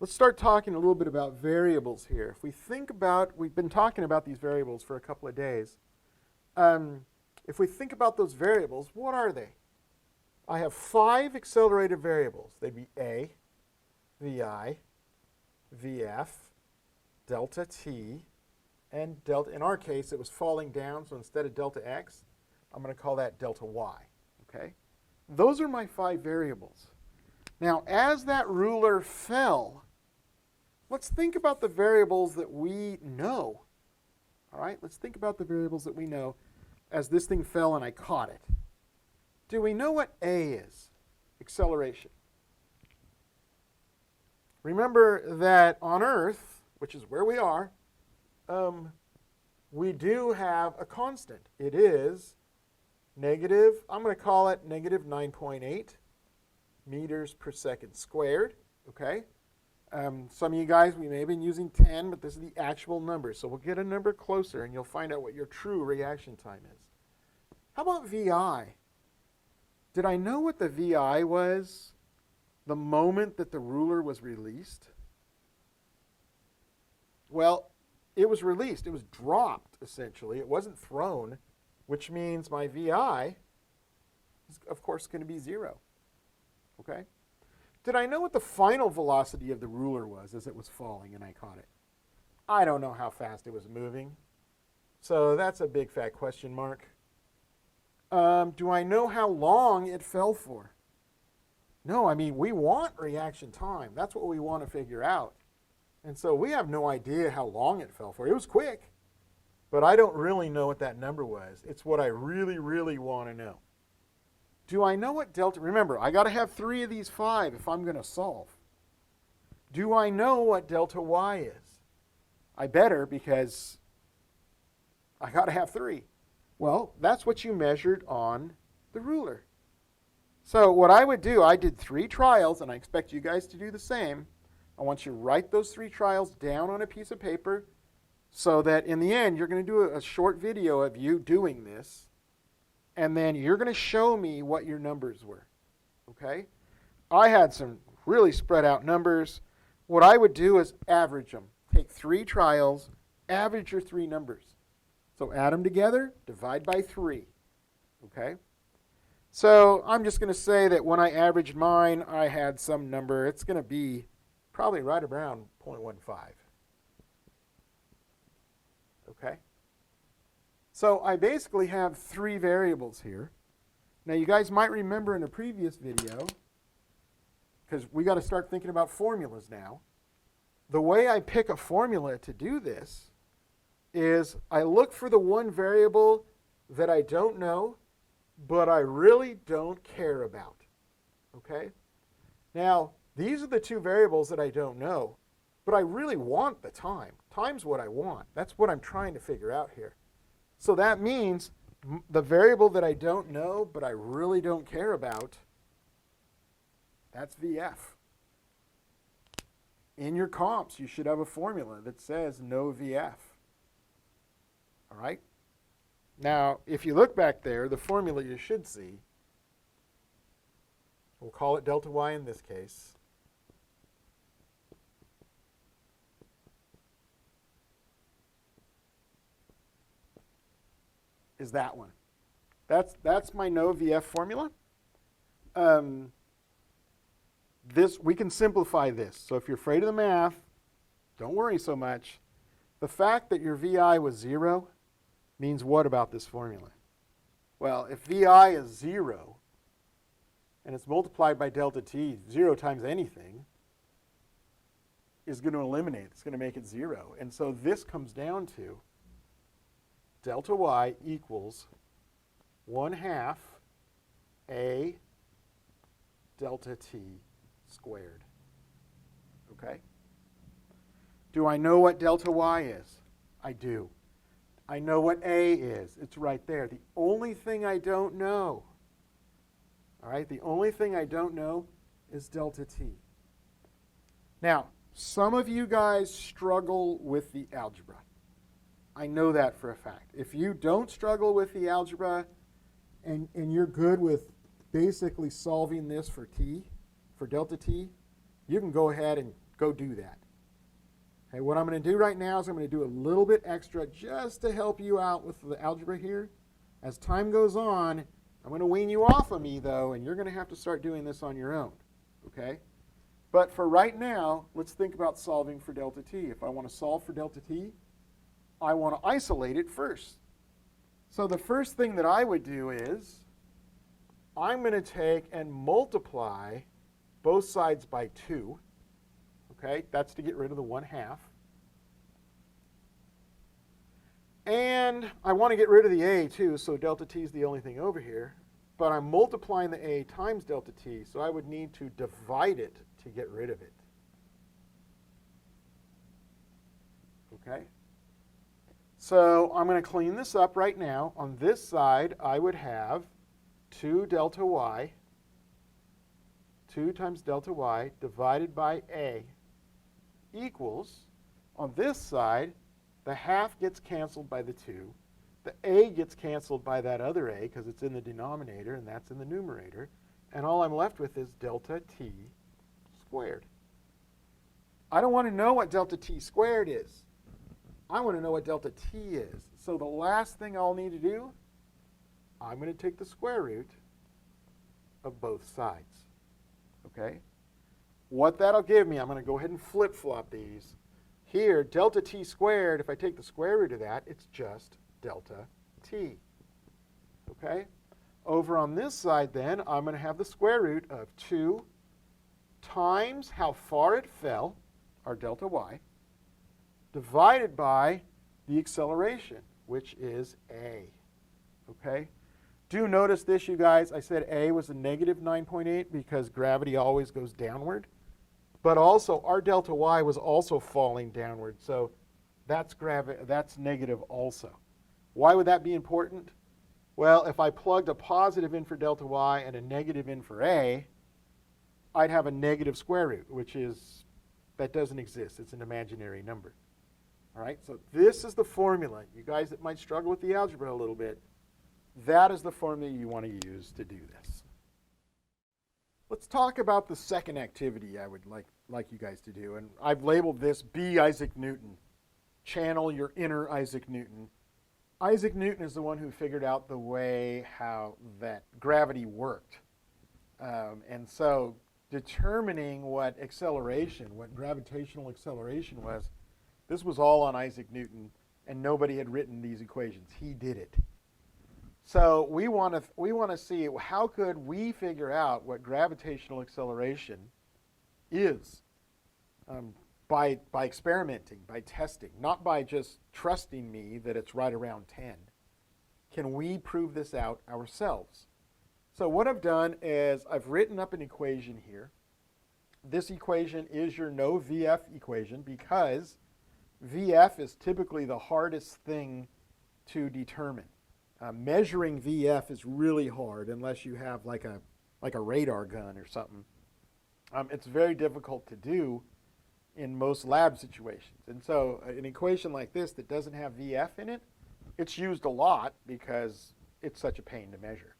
Let's start talking a little bit about variables here. If we think about, we've been talking about these variables for a couple of days. If we think about those variables, what are they? I have 5 accelerated variables. They'd be A, VI, VF, delta t, and delta, in our case, it was falling down, so instead of delta x, I'm going to call that delta y, okay? Those are my 5 variables. Now, as that ruler fell, let's think about the variables that we know. All right, let's think about the variables that we know as this thing fell and I caught it. Do we know what A is? Acceleration. Remember that on Earth, which is where we are, we do have a constant. It is negative, I'm going to call it negative 9.8 meters per second squared, okay? Some of you guys, we may have been using 10, but this is the actual number. So we'll get a number closer, and you'll find out what your true reaction time is. How about VI? Did I know what the VI was the moment that the ruler was released? Well, it was released. It was dropped, essentially. It wasn't thrown, which means my VI is, of course, going to be 0. Okay? Did I know what the final velocity of the ruler was as it was falling and I caught it? I don't know how fast it was moving. So that's a big fat question mark. Do I know how long it fell for? No, I mean, we want reaction time. That's what we want to figure out. And so we have no idea how long it fell for. It was quick, but I don't really know what that number was. It's what I really, really want to know. Do I know what delta, remember, I got to have 3 of these 5 if I'm going to solve. Do I know what delta y is? I better, because I got to have 3. Well, that's what you measured on the ruler. So what I would do, I did 3 trials, and I expect you guys to do the same. I want you to write those 3 trials down on a piece of paper so that in the end, you're going to do a short video of you doing this. And then you're going to show me what your numbers were, okay? I had some really spread out numbers. What I would do is average them. Take 3 trials, average your 3 numbers. So add them together, divide by 3, okay? So I'm just going to say that when I averaged mine, I had some number. It's going to be probably right around 0.15, okay? So I basically have 3 variables here. Now you guys might remember in a previous video, because we got to start thinking about formulas now. The way I pick a formula to do this is I look for the one variable that I don't know, but I really don't care about. Okay? Now, these are the 2 variables that I don't know, but I really want the time. Time's what I want. That's what I'm trying to figure out here. So that means the variable that I don't know, but I really don't care about, that's VF. In your comps, you should have a formula that says no VF. All right? Now, if you look back there, the formula you should see, we'll call it delta y in this case, is that one. That's my no VF formula. We can simplify this. So if you're afraid of the math, don't worry so much. The fact that your VI was 0 means what about this formula? Well, if VI is 0 and it's multiplied by delta t, 0 times anything is going to eliminate. It's going to make it 0. And so this comes down to delta y equals 1/2 a delta t squared. Okay? Do I know what delta y is? I do. I know what a is. It's right there. The only thing I don't know, all right, the only thing I don't know is delta t. Now, some of you guys struggle with the algebra. I know that for a fact. If you don't struggle with the algebra and you're good with basically solving this for t, for delta t, you can go ahead and go do that. Okay, what I'm going to do right now is I'm going to do a little bit extra just to help you out with the algebra here. As time goes on, I'm going to wean you off of me, though, and you're going to have to start doing this on your own. Okay? But for right now, let's think about solving for delta t. If I want to solve for delta t, I want to isolate it first. So the first thing that I would do is I'm going to take and multiply both sides by 2. Okay, that's to get rid of the 1/2. And I want to get rid of the a too, so delta t is the only thing over here. But I'm multiplying the a times delta t, so I would need to divide it to get rid of it. Okay? So I'm going to clean this up right now. On this side, I would have 2 delta y, 2 times delta y divided by a equals, on this side, the half gets canceled by the 2. The a gets canceled by that other a because it's in the denominator and that's in the numerator. And all I'm left with is delta t squared. I don't want to know what delta t squared is. I want to know what delta t is. So the last thing I'll need to do, I'm going to take the square root of both sides. Okay? What that'll give me, I'm going to go ahead and flip-flop these. Here, delta t squared, if I take the square root of that, it's just delta t. Okay? Over on this side then, I'm going to have the square root of 2 times how far it fell, our delta y, divided by the acceleration, which is a. Okay? Do notice this, you guys. I said a was a negative 9.8 because gravity always goes downward. But also, our delta y was also falling downward, so that's negative also. Why would that be important? Well, if I plugged a positive in for delta y and a negative in for a, I'd have a negative square root, that doesn't exist. It's an imaginary number. All right, so this is the formula. You guys that might struggle with the algebra a little bit, that is the formula you want to use to do this. Let's talk about the second activity I would like you guys to do. And I've labeled this Be Isaac Newton. Channel your inner Isaac Newton. Isaac Newton is the one who figured out the way how that gravity worked. And so determining what gravitational acceleration was, this was all on Isaac Newton, and nobody had written these equations. He did it. So we want to see how could we figure out what gravitational acceleration is by experimenting, by testing, not by just trusting me that it's right around 10. Can we prove this out ourselves? So what I've done is I've written up an equation here. This equation is your no VF equation because VF is typically the hardest thing to determine. Measuring VF is really hard unless you have like a radar gun or something. It's very difficult to do in most lab situations. And so an equation like this that doesn't have VF in it, it's used a lot because it's such a pain to measure.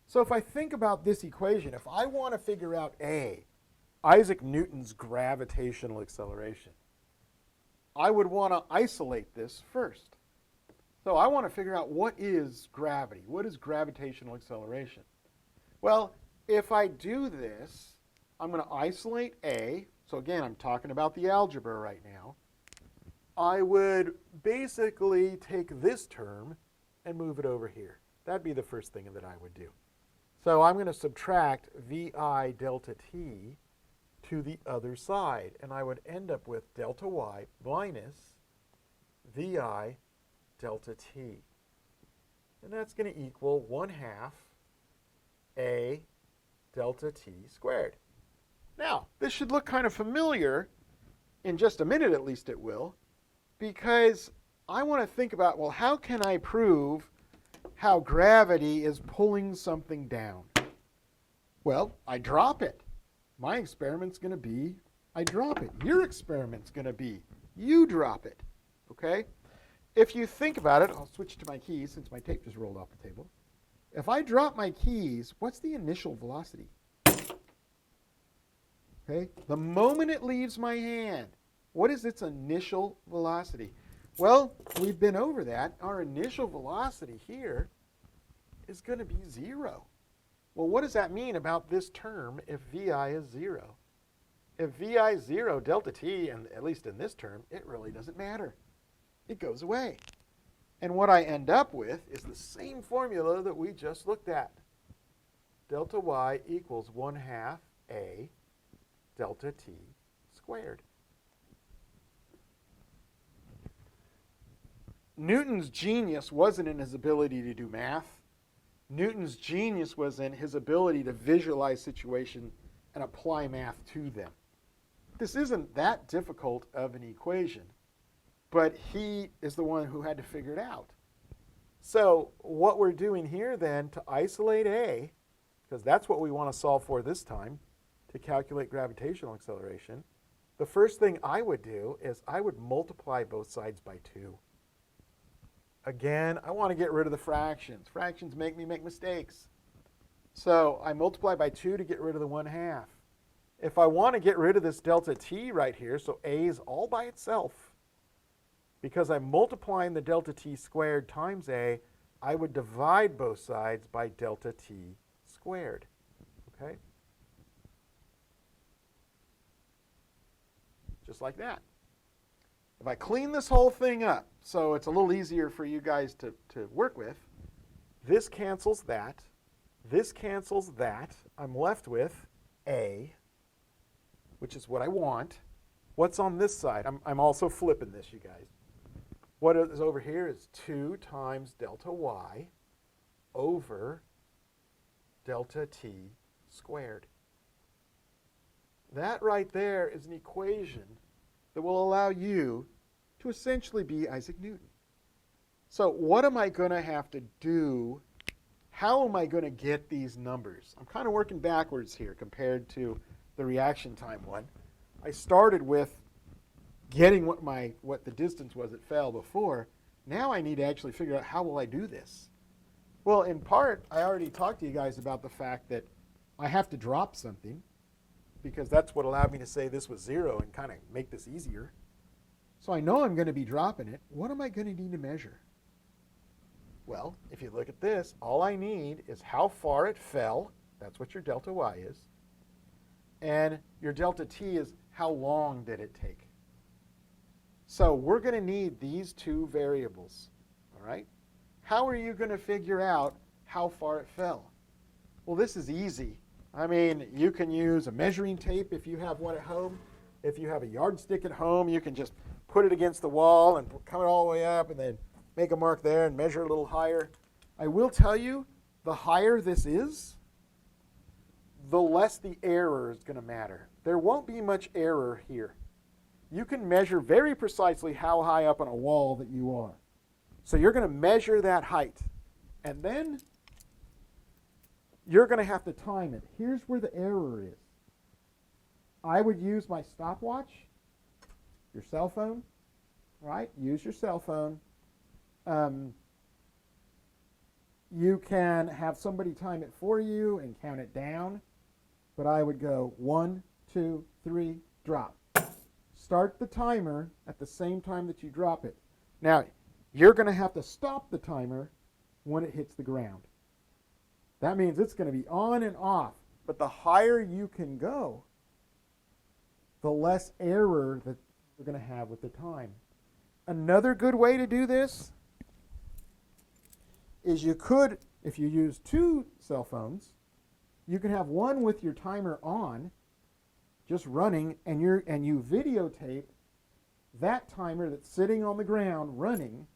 So if I think about this equation, if I want to figure out Isaac Newton's gravitational acceleration, I would want to isolate this first. So I want to figure out what is gravity? What is gravitational acceleration? Well, if I do this, I'm going to isolate A. So again, I'm talking about the algebra right now. I would basically take this term and move it over here. That'd be the first thing that I would do. So I'm going to subtract VI delta t to the other side, and I would end up with delta y minus VI delta t. And that's going to equal 1/2 a delta t squared. Now, this should look kind of familiar. In just a minute, at least it will, because I want to think about, well, how can I prove how gravity is pulling something down? Well, I drop it. My experiment's going to be, I drop it. Your experiment's going to be, you drop it. Okay? If you think about it, I'll switch to my keys since my tape just rolled off the table. If I drop my keys, what's the initial velocity? Okay? The moment it leaves my hand, what is its initial velocity? Well, we've been over that. Our initial velocity here is going to be 0. Well, what does that mean about this term if VI is 0? If VI is 0, delta t, and at least in this term, it really doesn't matter. It goes away. And what I end up with is the same formula that we just looked at. Delta y equals 1/2 a delta t squared. Newton's genius wasn't in his ability to do math. Newton's genius was in his ability to visualize situations and apply math to them. This isn't that difficult of an equation, but he is the one who had to figure it out. So what we're doing here then to isolate A, because that's what we want to solve for this time, to calculate gravitational acceleration, the first thing I would do is I would multiply both sides by 2. Again, I want to get rid of the fractions. Fractions make me make mistakes. So I multiply by 2 to get rid of the 1/2. If I want to get rid of this delta t right here, so A is all by itself, because I'm multiplying the delta t squared times A, I would divide both sides by delta t squared. Okay? Just like that. If I clean this whole thing up so it's a little easier for you guys to work with, this cancels that. This cancels that. I'm left with A, which is what I want. What's on this side? I'm also flipping this, you guys. What is over here is 2 times delta y over delta t squared. That right there is an equation that will allow you to essentially be Isaac Newton. So what am I going to have to do? How am I going to get these numbers? I'm kind of working backwards here compared to the reaction time one. I started with getting what the distance was it fell before. Now I need to actually figure out how will I do this. Well, in part, I already talked to you guys about the fact that I have to drop something, because that's what allowed me to say this was 0 and kind of make this easier. So I know I'm going to be dropping it. What am I going to need to measure? Well, if you look at this, all I need is how far it fell. That's what your delta y is. And your delta t is how long did it take. So we're going to need these 2 variables. All right? How are you going to figure out how far it fell? Well, this is easy. I mean, you can use a measuring tape if you have one at home. If you have a yardstick at home, you can just put it against the wall and come it all the way up and then make a mark there and measure a little higher. I will tell you, the higher this is, the less the error is going to matter. There won't be much error here. You can measure very precisely how high up on a wall that you are. So you're going to measure that height. And then you're going to have to time it. Here's where the error is. I would use my stopwatch, your cell phone, right? Use your cell phone. You can have somebody time it for you and count it down, but I would go 1, 2, 3, drop. Start the timer at the same time that you drop it. Now, you're going to have to stop the timer when it hits the ground. That means it's going to be on and off, but the higher you can go, the less error that you're going to have with the time. Another good way to do this is you could, if you use 2 cell phones, you can have one with your timer on, just running, and you videotape that timer that's sitting on the ground running.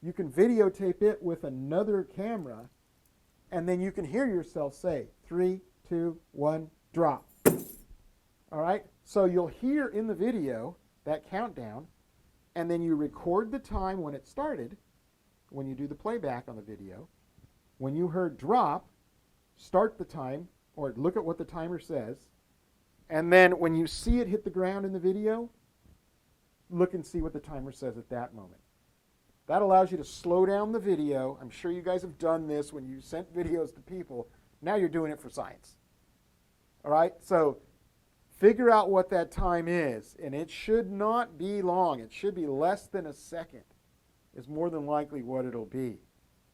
You can videotape it with another camera, and then you can hear yourself say 3, 2, 1, drop. All right? So you'll hear in the video that countdown, and then you record the time when it started, when you do the playback on the video. When you heard drop, start the time, or look at what the timer says, and then when you see it hit the ground in the video, look and see what the timer says at that moment. That allows you to slow down the video. I'm sure you guys have done this when you sent videos to people. Now you're doing it for science. All right? So Figure out what that time is, and it should not be long. It should be less than a second is more than likely what it'll be.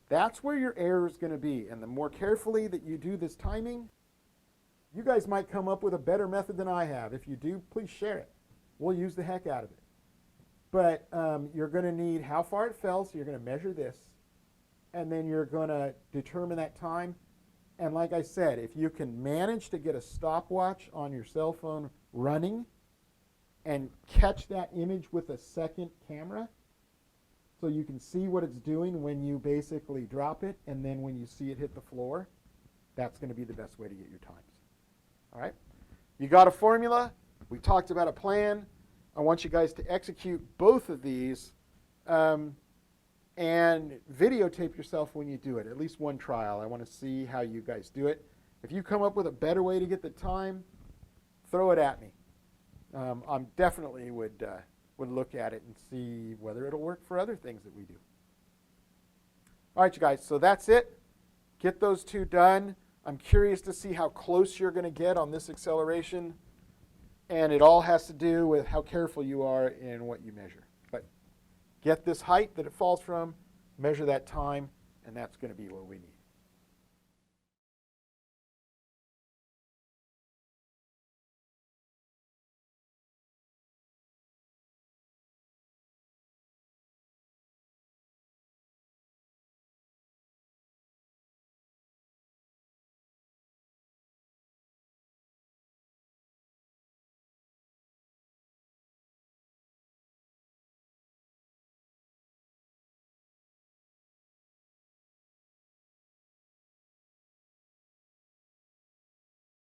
That's where your error is going to be, and the more carefully that you do this timing, you guys might come up with a better method than I have. If you do, please share it. We'll use the heck out of it. But you're going to need how far it fell, so you're going to measure this, and then you're going to determine that time. And like I said, if you can manage to get a stopwatch on your cell phone running and catch that image with a second camera so you can see what it's doing when you basically drop it and then when you see it hit the floor, that's going to be the best way to get your times. All right? You got a formula. We talked about a plan. I want you guys to execute both of these and videotape yourself when you do it, at least one trial. I want to see how you guys do it. If you come up with a better way to get the time, throw it at me. I definitely would look at it and see whether it'll work for other things that we do. All right, you guys, so that's it. Get those two done. I'm curious to see how close you're going to get on this acceleration, and it all has to do with how careful you are in what you measure. But get this height that it falls from, measure that time, and that's going to be what we need.